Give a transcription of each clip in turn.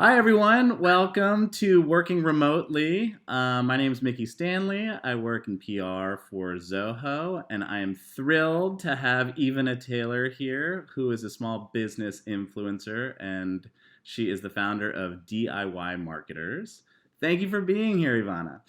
Hi, everyone. Welcome to Working Remotely. My name is Mickey Stanley. I work in PR for Zoho, and I am thrilled to have Ivana Taylor here, who is a small business influencer, and she is the founder of DIYMarketers. Thank you for being here, Ivana.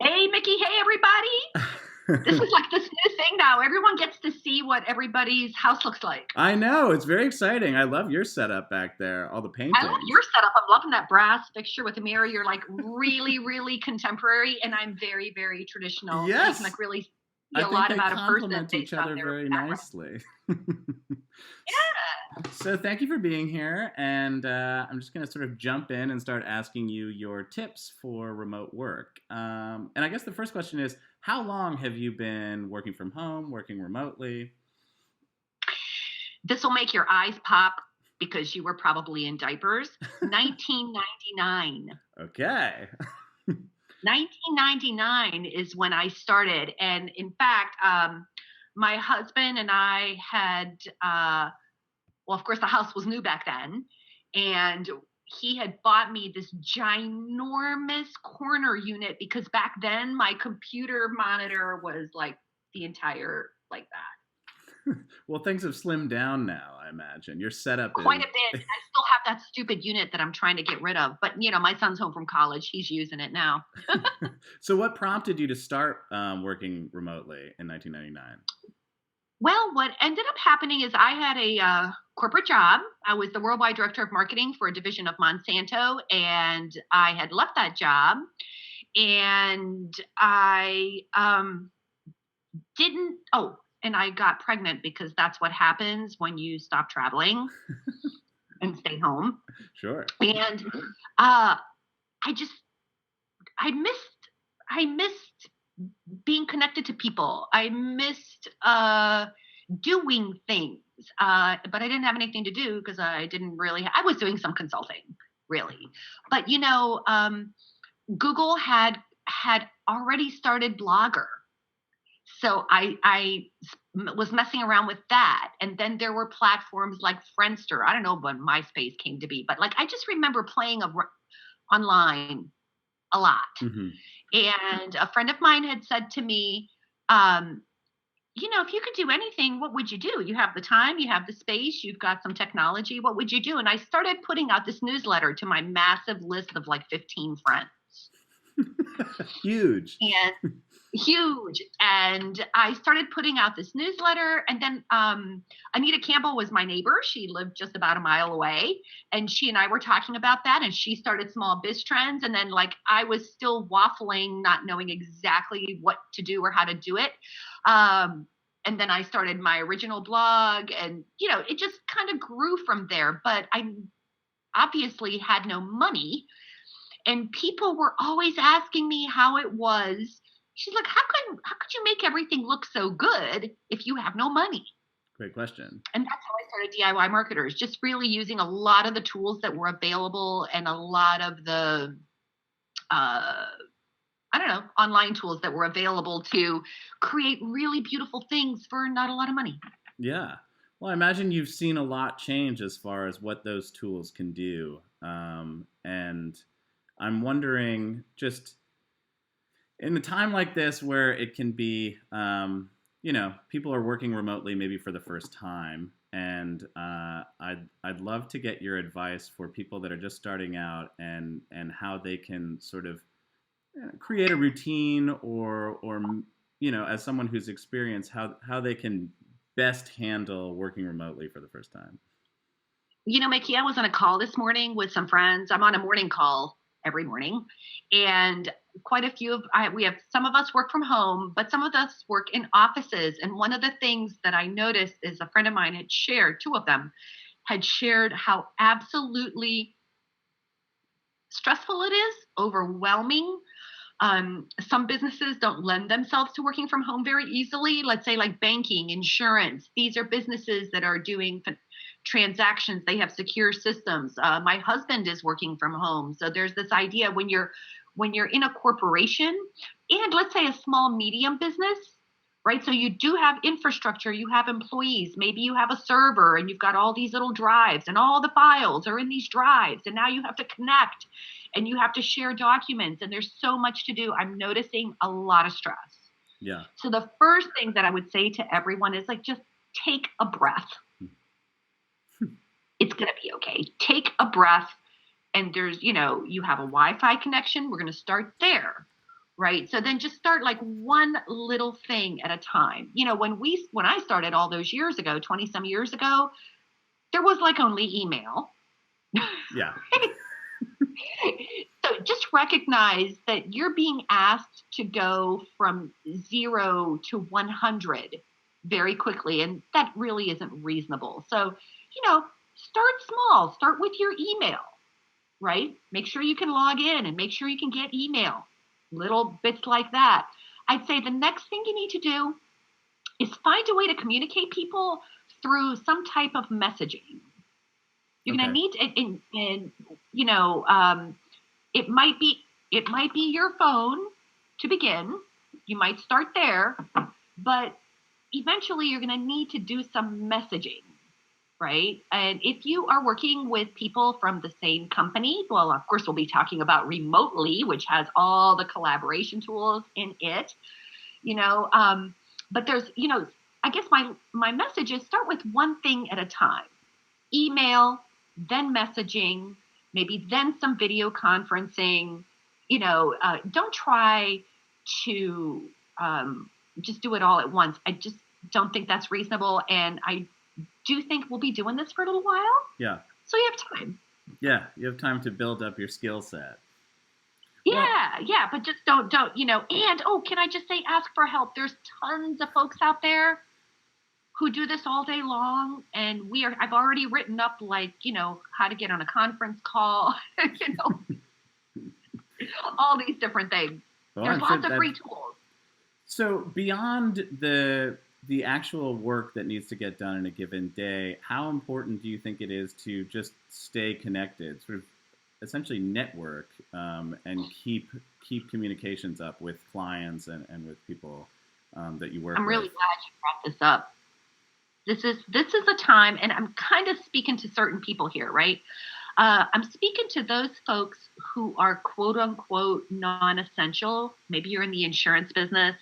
Hey, Mickey. Hey, everybody. This is like this new thing now. Everyone gets to see what everybody's house looks like. I know, it's very exciting. I love your setup back there, all the I love paintings. your setup. I'm loving that brass fixture with the mirror. You're like really, really contemporary, and I'm very, very traditional. So you can Yes, like really see I a think lot they about a person complement each based on other their very background. nicely. Yeah. So thank you for being here, and I'm just going to sort of jump in and start asking you your tips for remote work. And I guess the first question is, how long have you been working from home, working remotely? This will make your eyes pop because you were probably in diapers. 1999. Okay. 1999 is when I started. And in fact, my husband and I had, well, of course, the house was new back then. And he had bought me this ginormous corner unit because back then my computer monitor was like the entire, like that. Well, things have slimmed down now, I imagine. Your setup Quite a bit. is. I still have that stupid unit that I'm trying to get rid of. But, my son's home from college. He's using it now. So, what prompted you to start working remotely in 1999? Well, what ended up happening is I had a corporate job. I was the worldwide director of marketing for a division of Monsanto, and I had left that job. And I didn't. Oh, and I got pregnant because that's what happens when you stop traveling and stay home. Sure. And uh, I just I missed being connected to people. I missed doing things, but I didn't have anything to do because I didn't really. I was doing some consulting, really, but Google had already started Blogger, so I was messing around with that, and then there were platforms like Friendster. I don't know when MySpace came to be, but like I just remember playing online a lot. Hmm. And a friend of mine had said to me, um, if you could do anything, what would you do? You have the time, you have the space, you've got some technology. What would you do? And I started putting out this newsletter to my massive list of like 15 friends. Huge. And huge. And I started putting out this newsletter. And then Anita Campbell was my neighbor. She lived just about a mile away. And she and I were talking about that. And she started Small Biz Trends. And then, like, I was still waffling, not knowing exactly what to do or how to do it. And then I started my original blog. And, it just kind of grew from there. But I obviously had no money. And people were always asking me how it was. She's like, how could you make everything look so good if you have no money? Great question. And that's how I started DIYMarketers, just really using a lot of the tools that were available and a lot of the I don't know, online tools that were available to create really beautiful things for not a lot of money. Yeah. Well, I imagine you've seen a lot change as far as what those tools can do. And I'm wondering, just in a time like this where it can be, people are working remotely maybe for the first time. And I'd love to get your advice for people that are just starting out and how they can sort of create a routine or as someone who's experienced, how they can best handle working remotely for the first time. Mickey, I was on a call this morning with some friends. I'm on a morning call every morning, and quite a few we have some of us work from home, but some of us work in offices. And one of the things that I noticed is a friend of mine had shared, two of them had shared how absolutely stressful it is, overwhelming. Some businesses don't lend themselves to working from home very easily. Let's say like banking, insurance. These are businesses that are doing transactions. They have secure systems. My husband is working from home. So there's this idea when you're in a corporation and let's say a small medium business, right? So you do have infrastructure, you have employees, maybe you have a server and you've got all these little drives and all the files are in these drives. And now you have to connect and you have to share documents and there's so much to do. I'm noticing a lot of stress. Yeah. So the first thing that I would say to everyone is like, just take a breath. It's going to be okay. Take a breath. And there's, you have a Wi-Fi connection. We're going to start there. Right. So then just start like one little thing at a time. When I started all those years ago, 20 some years ago, there was like only email. Yeah. So just recognize that you're being asked to go from 0 to 100 very quickly. And that really isn't reasonable. So, start small, start with your email, right? Make sure you can log in and make sure you can get email. Little bits like that. I'd say the next thing you need to do is find a way to communicate people through some type of messaging. You're going to need it might be your phone to begin. You might start there, but eventually you're going to need to do some messaging. Right. And if you are working with people from the same company, well, of course, we'll be talking about remotely, which has all the collaboration tools in it, but there's, I guess my message is start with one thing at a time. Email, then messaging, maybe then some video conferencing, don't try to just do it all at once. I just don't think that's reasonable. And I do think we'll be doing this for a little while. Yeah. So you have time. Yeah, you have time to build up your skill set. Yeah, but just don't, and can I just say, ask for help. There's tons of folks out there who do this all day long, and I've already written up how to get on a conference call, all these different things. Well, there's lots of free tools. So beyond the actual work that needs to get done in a given day, how important do you think it is to just stay connected, sort of essentially network, and keep communications up with clients and with people that you work with? I'm really glad you brought this up. This is a time, and I'm kind of speaking to certain people here, right? I'm speaking to those folks who are quote unquote non-essential. Maybe you're in the insurance business.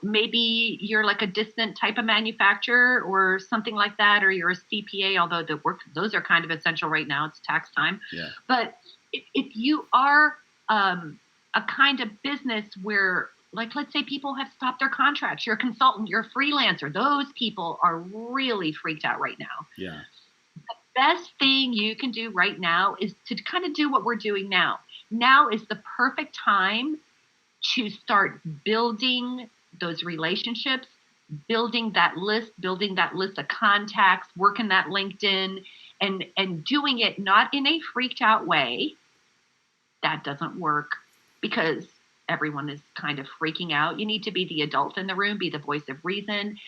Maybe you're like a distant type of manufacturer or something like that, or you're a CPA, although those are kind of essential right now. It's tax time. Yeah. But if you are a kind of business where, like, let's say people have stopped their contracts, you're a consultant, you're a freelancer, those people are really freaked out right now. Yeah. The best thing you can do right now is to kind of do what we're doing now. Now is the perfect time to start building those relationships, building that list of contacts, working that LinkedIn, and doing it not in a freaked out way. That doesn't work because everyone is kind of freaking out. You need to be the adult in the room, be the voice of reason,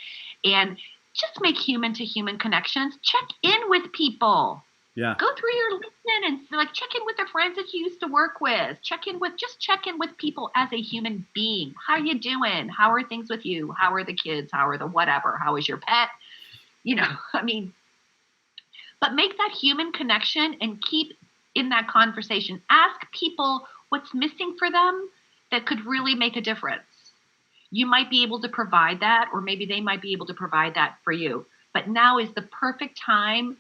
and just make human to human connections. Check in with people. Yeah. Go through your LinkedIn and check in with the friends that you used to work with. Check in with people as a human being. How are you doing? How are things with you? How are the kids? How are the whatever? How is your pet? But make that human connection and keep in that conversation. Ask people what's missing for them that could really make a difference. You might be able to provide that, or maybe they might be able to provide that for you. But now is the perfect time.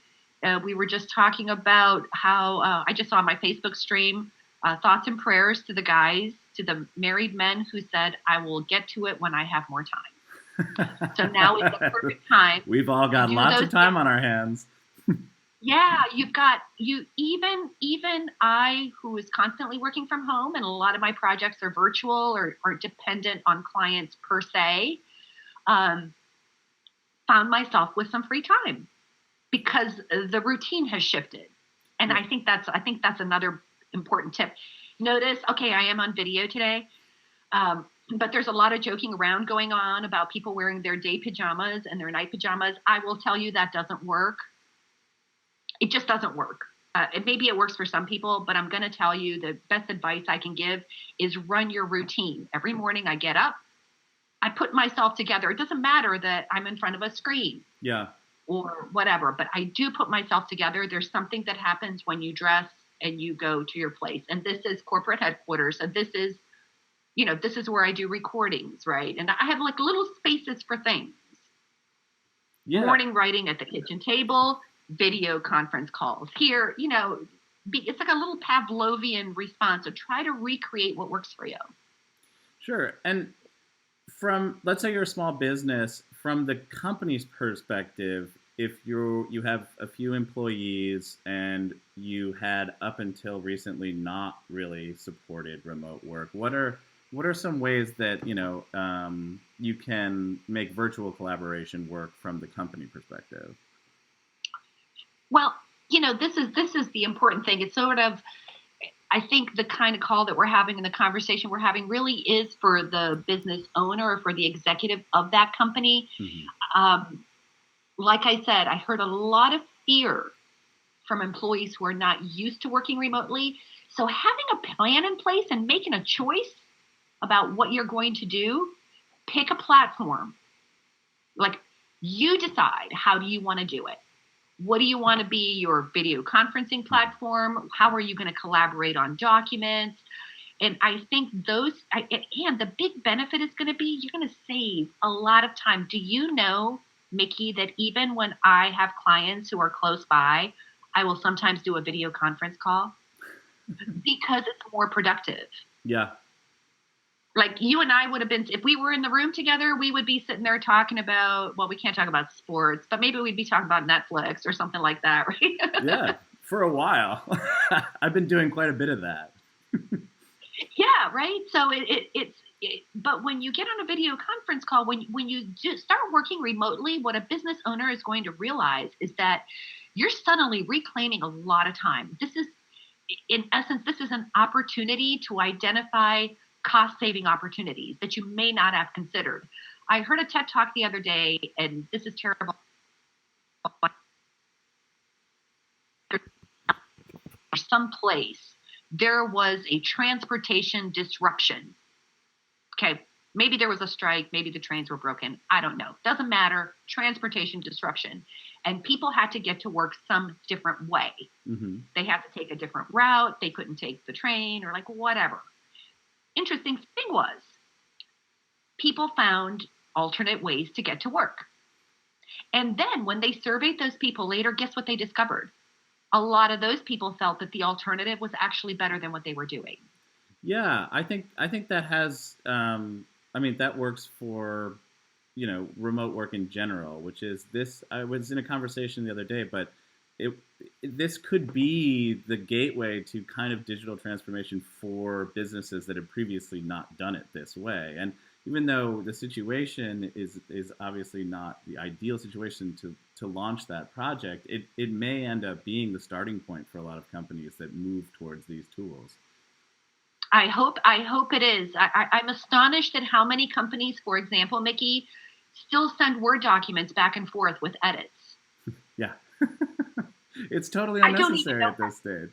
We were just talking about how I just saw on my Facebook stream, thoughts and prayers to the guys, to the married men who said, I will get to it when I have more time. So now is the perfect time. We've all got lots of time on our hands. Yeah, even I, who is constantly working from home, and a lot of my projects are virtual or dependent on clients per se, found myself with some free time because the routine has shifted. And I think that's another important tip. Notice, okay, I am on video today, but there's a lot of joking around going on about people wearing their day pajamas and their night pajamas. I will tell you that doesn't work. It just doesn't work. Maybe it works for some people, but I'm going to tell you the best advice I can give is run your routine. Every morning I get up, I put myself together. It doesn't matter that I'm in front of a screen Yeah. or whatever, but I do put myself together. There's something that happens when you dress and you go to your place. And this is corporate headquarters. And this is, this is where I do recordings, right? And I have like little spaces for things. Yeah. Morning writing at the kitchen table, video conference calls here, it's like a little Pavlovian response. So try to recreate what works for you. Sure. And from, let's say you're a small business, from the company's perspective, if you have a few employees and you had up until recently not really supported remote work, what are some ways that you can make virtual collaboration work from the company perspective? Well, this is the important thing. It's sort of, I think the kind of call that we're having and the conversation we're having really is for the business owner or for the executive of that company. Mm-hmm. Like I said, I heard a lot of fear from employees who are not used to working remotely. So having a plan in place and making a choice about what you're going to do, pick a platform. Like, you decide, how do you want to do it? What do you want to be your video conferencing platform? How are you going to collaborate on documents? And I think and the big benefit is going to be, you're going to save a lot of time. Do you know, Mickey, that even when I have clients who are close by, I will sometimes do a video conference call because it's more productive. Yeah. Like, you and I would have been, if we were in the room together, we would be sitting there talking about, well, we can't talk about sports, but maybe we'd be talking about Netflix or something like that, right? Yeah, for a while. I've been doing quite a bit of that. Yeah, right. So but when you get on a video conference call, when you start working remotely, what a business owner is going to realize is that you're suddenly reclaiming a lot of time. This is, in essence, this is an opportunity to identify cost-saving opportunities that you may not have considered. I heard a TED Talk the other day, and this is terrible. Someplace there was a transportation disruption. Okay, maybe there was a strike, maybe the trains were broken. I don't know. Doesn't matter. Transportation disruption. And people had to get to work some different way. Mm-hmm. They had to take a different route. They couldn't take the train or like whatever. Interesting thing was, people found alternate ways to get to work. And then when they surveyed those people later, guess what they discovered? A lot of those people felt that the alternative was actually better than what they were doing. Yeah, I think that has, that works for, remote work in general, which is this. I was in a conversation the other day, but this could be the gateway to kind of digital transformation for businesses that have previously not done it this way. And even though the situation is obviously not the ideal situation to launch that project, it may end up being the starting point for a lot of companies that move towards these tools. I hope it is. I'm astonished at how many companies, for example, Mickey, still send Word documents back and forth with edits. Yeah. It's totally unnecessary at this stage.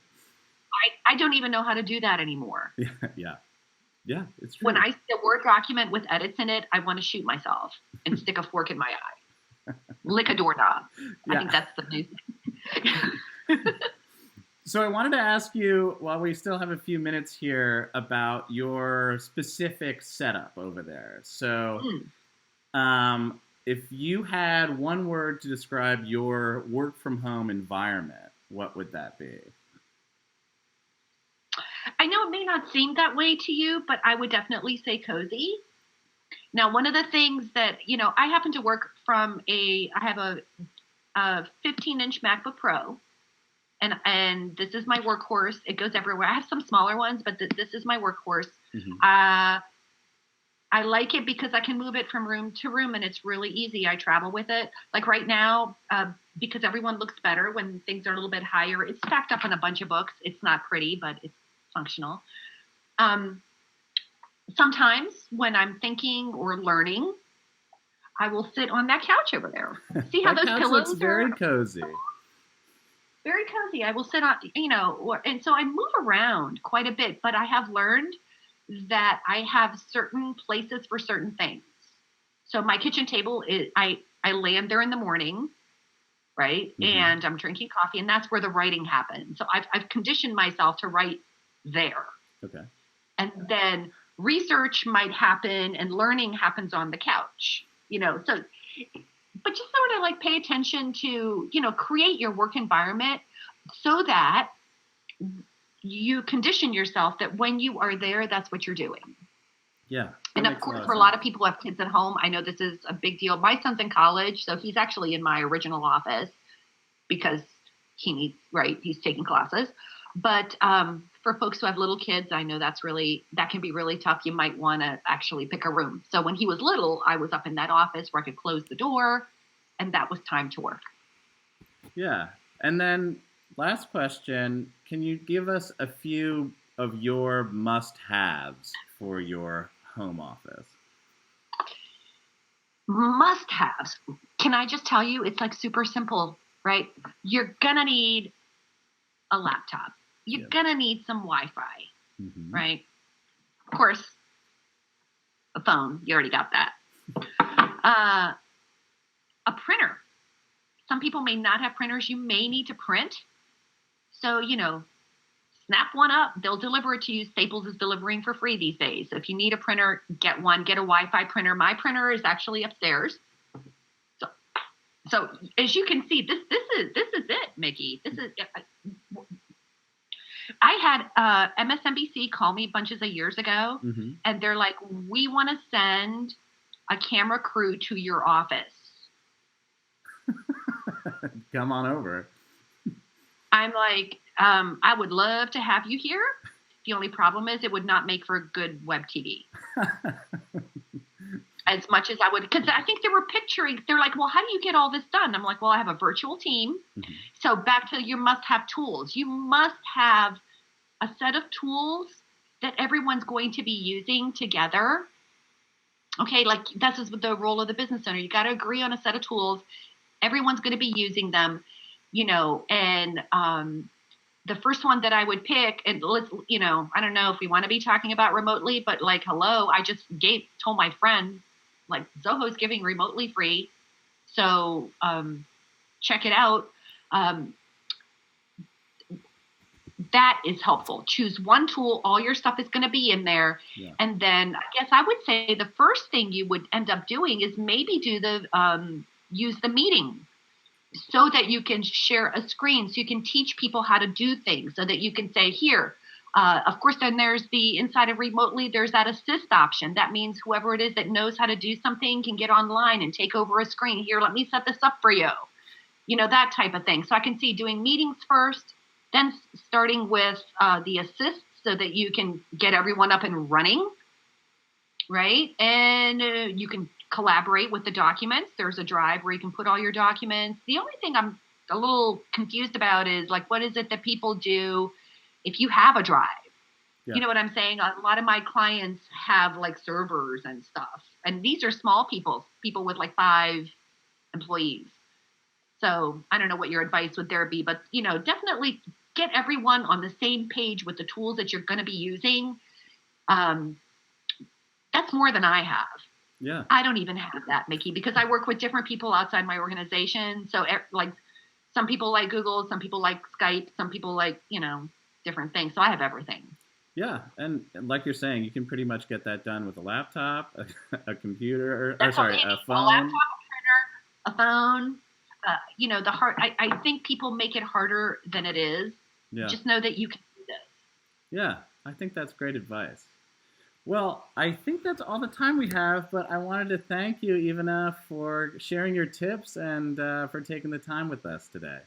I don't even know how to do that anymore. Yeah, it's true. When I see a Word document with edits in it, I want to shoot myself and stick a fork in my eye. Lick a doorknob. Yeah. I think that's the new thing. So I wanted to ask you, while we still have a few minutes here, about your specific setup over there. So if you had one word to describe your work from home environment, what would that be? I know it may not seem that way to you, but I would definitely say cozy. Now, one of the things that, I happen to work from I have a 15-inch MacBook Pro, and this is my workhorse. It goes everywhere. I have some smaller ones, but this is my workhorse. Mm-hmm. I like it because I can move it from room to room, and it's really easy. I travel with it. Like right now, because everyone looks better when things are a little bit higher, it's stacked up on a bunch of books. It's not pretty, but it's functional. Sometimes when I'm thinking or learning, I will sit on that couch over there. See how those pillows looks very cozy. Very cozy. I will sit on, and so I move around quite a bit, but I have learned that I have certain places for certain things. So my kitchen table is, I land there in the morning, right? Mm-hmm. And I'm drinking coffee, and that's where the writing happens. So I've conditioned myself to write there. Okay. And then research might happen and learning happens on the couch, so, but just sort of like pay attention to, create your work environment so that you condition yourself that when you are there, that's what you're doing. Yeah. And of course, for a lot of people who have kids at home, I know this is a big deal. My son's in college, so he's actually in my original office because he's taking classes. But for folks who have little kids, I know that can be really tough. You might want to actually pick a room. So when he was little, I was up in that office where I could close the door, and that was time to work. Yeah. And then last question, can you give us a few of your must-haves for your home office? Must-haves. Can I just tell you, it's like super simple, right? You're going to need a laptop. You're going to need some Wi-Fi, mm-hmm. right? Of course, a phone. You already got that. A printer. Some people may not have printers. You may need to print. So, snap one up. They'll deliver it to you. Staples is delivering for free these days. So if you need a printer, get one. Get a Wi-Fi printer. My printer is actually upstairs. So as you can see, this is it, Mickey. I had MSNBC call me bunches of years ago, mm-hmm. and they're like, "We want to send a camera crew to your office." Come on over. I'm like, I would love to have you here. The only problem is it would not make for a good web TV. As much as I would, because I think they're like, well, how do you get all this done? I'm like, well, I have a virtual team. Mm-hmm. So back to, you must have tools. You must have a set of tools that everyone's going to be using together. Okay, like this is the role of the business owner. You got to agree on a set of tools. Everyone's going to be using them, and the first one that I would pick, and let's, I don't know if we want to be talking about remotely, but like, hello, I just told my friend, like, Zoho's giving remotely free. So check it out. That is helpful. Choose one tool. All your stuff is going to be in there. Yeah. And then I guess I would say the first thing you would end up doing is maybe use the meeting so that you can share a screen, so you can teach people how to do things, so that you can say, here, of course, then there's the inside of remotely, there's that assist option. That means whoever it is that knows how to do something can get online and take over a screen. Here, let me set this up for you. That type of thing. So I can see doing meetings first, then starting with the assist so that you can get everyone up and running, right? And you can collaborate with the documents. There's a drive where you can put all your documents. The only thing I'm a little confused about is, like, what is it that people do if you have a drive? Yeah. You know what I'm saying? A lot of my clients have like servers and stuff, and these are small people with like 5 employees. So I don't know what your advice would there be, but definitely get everyone on the same page with the tools that you're going to be using. That's more than I have. Yeah. I don't even have that, Mickey, because I work with different people outside my organization. So like some people like Google, some people like Skype, some people like, different things. So I have everything. Yeah. And like you're saying, you can pretty much get that done with a laptop, a computer, a phone. A laptop, a printer, a phone. I think people make it harder than it is. Yeah. Just know that you can do this. Yeah. I think that's great advice. Well, I think that's all the time we have, but I wanted to thank you, Ivana, for sharing your tips and for taking the time with us today.